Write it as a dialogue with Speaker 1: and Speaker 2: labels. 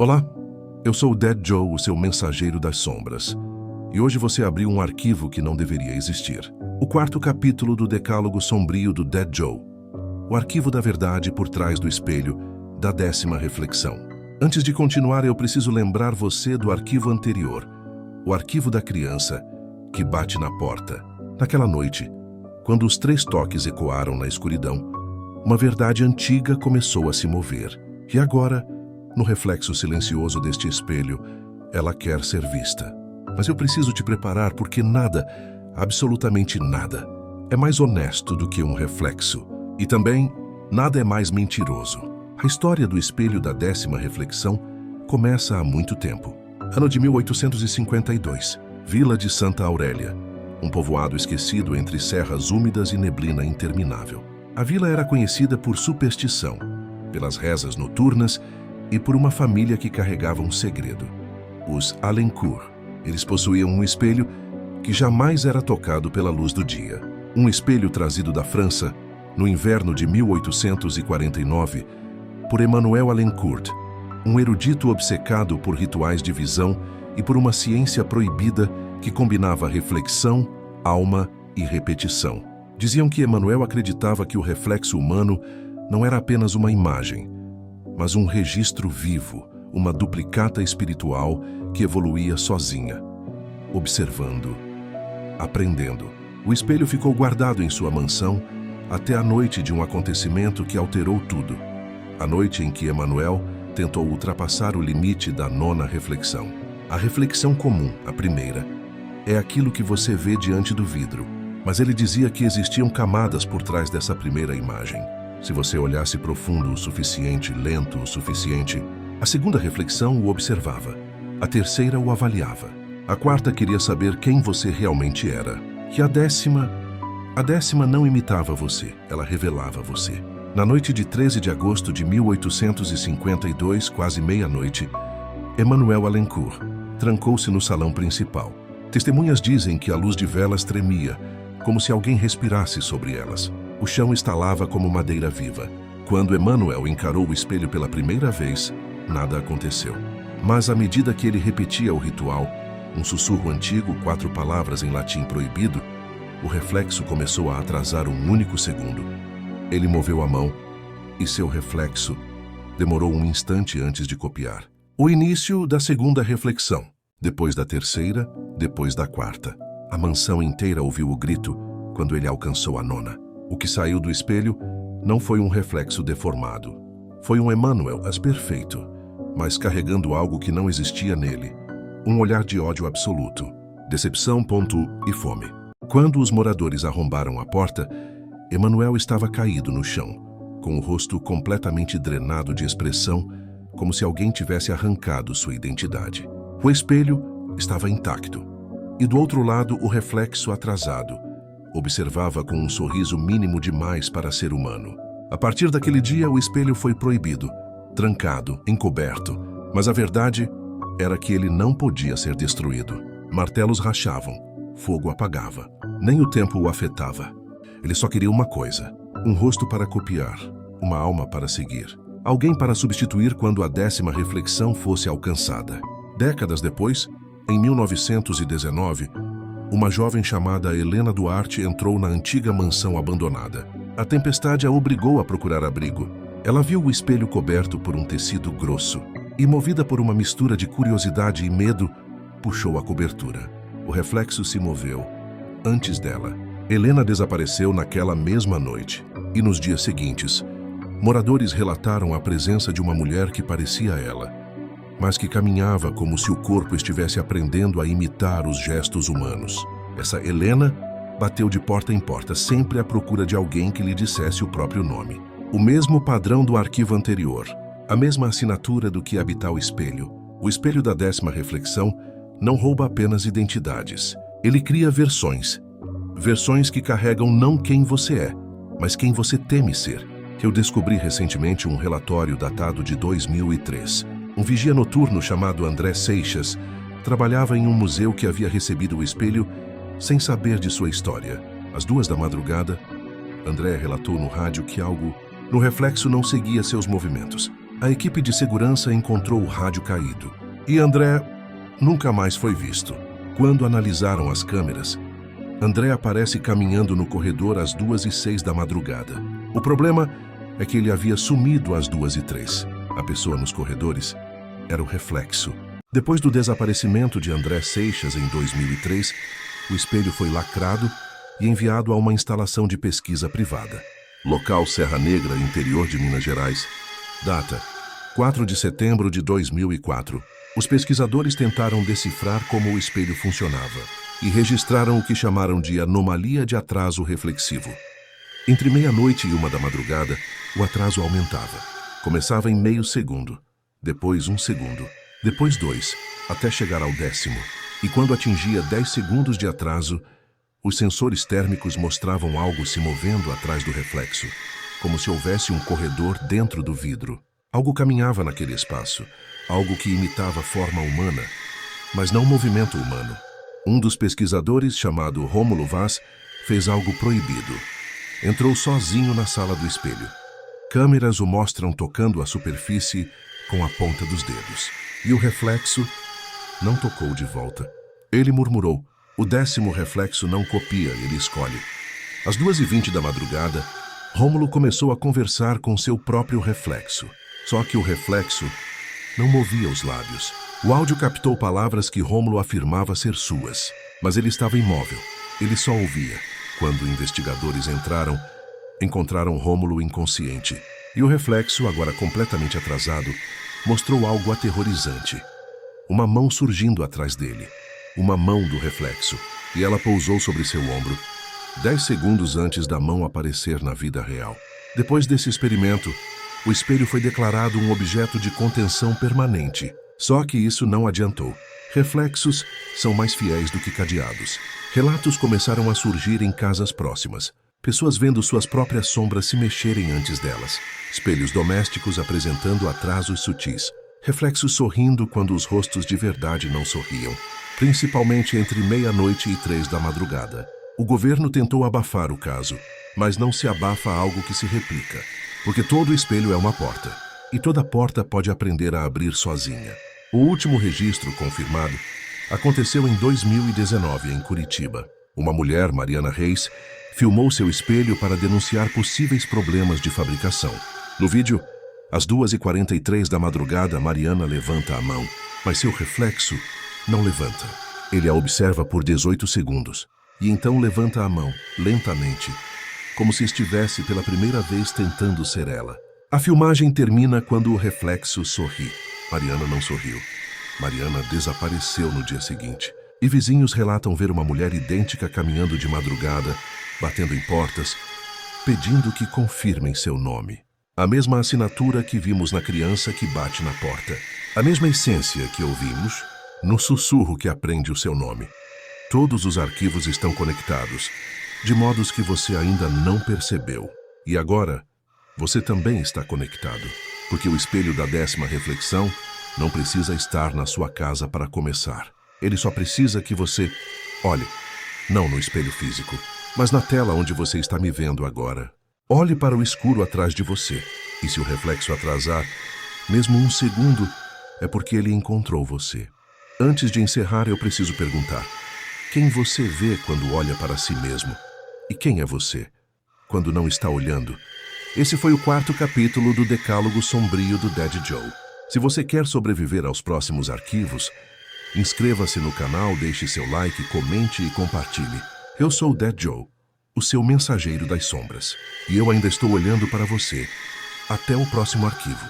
Speaker 1: Olá, eu sou o Dead Joe, o seu mensageiro das sombras. E hoje você abriu um arquivo que não deveria existir. O quarto capítulo do Decálogo Sombrio do Dead Joe. O arquivo da verdade por trás do espelho, da 10ª reflexão. Antes de continuar, eu preciso lembrar você do arquivo anterior. O arquivo da criança que bate na porta. Naquela noite, quando os 3 toques ecoaram na escuridão, uma verdade antiga começou a se mover. E agora, no reflexo silencioso deste espelho, ela quer ser vista. Mas eu preciso te preparar porque nada, absolutamente nada, é mais honesto do que um reflexo. E também, nada é mais mentiroso. A história do espelho da 10ª reflexão começa há muito tempo. Ano de 1852, Vila de Santa Aurélia, um povoado esquecido entre serras úmidas e neblina interminável. A vila era conhecida por superstição, pelas rezas noturnas e por uma família que carregava um segredo. Os Alencourt. Eles possuíam um espelho que jamais era tocado pela luz do dia. Um espelho trazido da França, no inverno de 1849, por Emmanuel Alencourt, um erudito obcecado por rituais de visão e por uma ciência proibida que combinava reflexão, alma e repetição. Diziam que Emmanuel acreditava que o reflexo humano não era apenas uma imagem, mas um registro vivo, uma duplicata espiritual que evoluía sozinha, observando, aprendendo. O espelho ficou guardado em sua mansão até a noite de um acontecimento que alterou tudo. A noite em que Emmanuel tentou ultrapassar o limite da 9ª reflexão. A reflexão comum, a primeira, é aquilo que você vê diante do vidro. Mas ele dizia que existiam camadas por trás dessa primeira imagem. Se você olhasse profundo o suficiente, lento o suficiente, a 2ª reflexão o observava. A 3ª o avaliava. A 4ª queria saber quem você realmente era. E a 10ª não imitava você, ela revelava você. Na noite de 13 de agosto de 1852, quase meia-noite, Emmanuel Alencourt trancou-se no salão principal. Testemunhas dizem que a luz de velas tremia, como se alguém respirasse sobre elas. O chão estalava como madeira viva. Quando Emmanuel encarou o espelho pela primeira vez, nada aconteceu. Mas à medida que ele repetia o ritual, um sussurro antigo, 4 palavras em latim proibido, o reflexo começou a atrasar um único segundo. Ele moveu a mão e seu reflexo demorou um instante antes de copiar. O início da 2ª reflexão, depois da 3ª, depois da 4ª. A mansão inteira ouviu o grito quando ele alcançou a 9ª. O que saiu do espelho não foi um reflexo deformado. Foi um Emmanuel perfeito, mas carregando algo que não existia nele. Um olhar de ódio absoluto, decepção, e fome. Quando os moradores arrombaram a porta, Emmanuel estava caído no chão, com o rosto completamente drenado de expressão, como se alguém tivesse arrancado sua identidade. O espelho estava intacto. E do outro lado, o reflexo atrasado observava com um sorriso mínimo demais para ser humano. A partir daquele dia, o espelho foi proibido, trancado, encoberto. Mas a verdade era que ele não podia ser destruído. Martelos rachavam, fogo apagava. Nem o tempo o afetava. Ele só queria uma coisa: um rosto para copiar, uma alma para seguir. Alguém para substituir quando a 10ª reflexão fosse alcançada. Décadas depois, em 1919, uma jovem chamada Helena Duarte entrou na antiga mansão abandonada. A tempestade a obrigou a procurar abrigo. Ela viu o espelho coberto por um tecido grosso e, movida por uma mistura de curiosidade e medo, puxou a cobertura. O reflexo se moveu. Antes dela, Helena desapareceu naquela mesma noite. E nos dias seguintes, moradores relataram a presença de uma mulher que parecia ela, mas que caminhava como se o corpo estivesse aprendendo a imitar os gestos humanos. Essa Helena bateu de porta em porta, sempre à procura de alguém que lhe dissesse o próprio nome. O mesmo padrão do arquivo anterior, a mesma assinatura do que habitar o espelho. O espelho da 10ª reflexão não rouba apenas identidades. Ele cria versões. Versões que carregam não quem você é, mas quem você teme ser. Eu descobri recentemente um relatório datado de 2003. Um vigia noturno chamado André Seixas trabalhava em um museu que havia recebido o espelho sem saber de sua história. Às 2 da madrugada, André relatou no rádio que algo no reflexo não seguia seus movimentos. A equipe de segurança encontrou o rádio caído e André nunca mais foi visto. Quando analisaram as câmeras, André aparece caminhando no corredor às 2h06 da madrugada. O problema é que ele havia sumido às 2h03. A pessoa nos corredores era o reflexo. Depois do desaparecimento de André Seixas em 2003, o espelho foi lacrado e enviado a uma instalação de pesquisa privada. Local Serra Negra, interior de Minas Gerais. Data: 4 de setembro de 2004. Os pesquisadores tentaram decifrar como o espelho funcionava e registraram o que chamaram de anomalia de atraso reflexivo. Entre meia-noite e 1 da madrugada, o atraso aumentava. Começava em meio segundo, depois 1 segundo, depois 2, até chegar ao 10º. E quando atingia 10 segundos de atraso, os sensores térmicos mostravam algo se movendo atrás do reflexo, como se houvesse um corredor dentro do vidro. Algo caminhava naquele espaço, algo que imitava forma humana, mas não movimento humano. Um dos pesquisadores, chamado Rômulo Vaz, fez algo proibido. Entrou sozinho na sala do espelho. Câmeras o mostram tocando a superfície com a ponta dos dedos. E o reflexo não tocou de volta. Ele murmurou: o 10º reflexo não copia, ele escolhe. Às 2h20 da madrugada, Rômulo começou a conversar com seu próprio reflexo. Só que o reflexo não movia os lábios. O áudio captou palavras que Rômulo afirmava ser suas, mas ele estava imóvel. Ele só ouvia. Quando investigadores encontraram Rômulo inconsciente. E o reflexo, agora completamente atrasado, mostrou algo aterrorizante. Uma mão surgindo atrás dele. Uma mão do reflexo. E ela pousou sobre seu ombro, 10 segundos antes da mão aparecer na vida real. Depois desse experimento, o espelho foi declarado um objeto de contenção permanente. Só que isso não adiantou. Reflexos são mais fiéis do que cadeados. Relatos começaram a surgir em casas próximas. Pessoas vendo suas próprias sombras se mexerem antes delas. Espelhos domésticos apresentando atrasos sutis. Reflexos sorrindo quando os rostos de verdade não sorriam. Principalmente entre meia-noite e 3 da madrugada. O governo tentou abafar o caso, mas não se abafa algo que se replica. Porque todo espelho é uma porta, e toda porta pode aprender a abrir sozinha. O último registro confirmado aconteceu em 2019, em Curitiba. Uma mulher, Mariana Reis, filmou seu espelho para denunciar possíveis problemas de fabricação. No vídeo, às 2h43 da madrugada, Mariana levanta a mão, mas seu reflexo não levanta. Ele a observa por 18 segundos, e então levanta a mão, lentamente, como se estivesse pela primeira vez tentando ser ela. A filmagem termina quando o reflexo sorri. Mariana não sorriu. Mariana desapareceu no dia seguinte. E vizinhos relatam ver uma mulher idêntica caminhando de madrugada, batendo em portas, pedindo que confirmem seu nome. A mesma assinatura que vimos na criança que bate na porta. A mesma essência que ouvimos no sussurro que aprende o seu nome. Todos os arquivos estão conectados, de modos que você ainda não percebeu. E agora, você também está conectado, porque o espelho da 10ª reflexão não precisa estar na sua casa para começar. Ele só precisa que você olhe, não no espelho físico, mas na tela onde você está me vendo agora. Olhe para o escuro atrás de você, e se o reflexo atrasar, mesmo 1 segundo, é porque ele encontrou você. Antes de encerrar, eu preciso perguntar: quem você vê quando olha para si mesmo? E quem é você quando não está olhando? Esse foi o 4º capítulo do Decálogo Sombrio do Dead Joe. Se você quer sobreviver aos próximos arquivos, inscreva-se no canal, deixe seu like, comente e compartilhe. Eu sou o Dead Joe, o seu mensageiro das sombras. E eu ainda estou olhando para você. Até o próximo arquivo.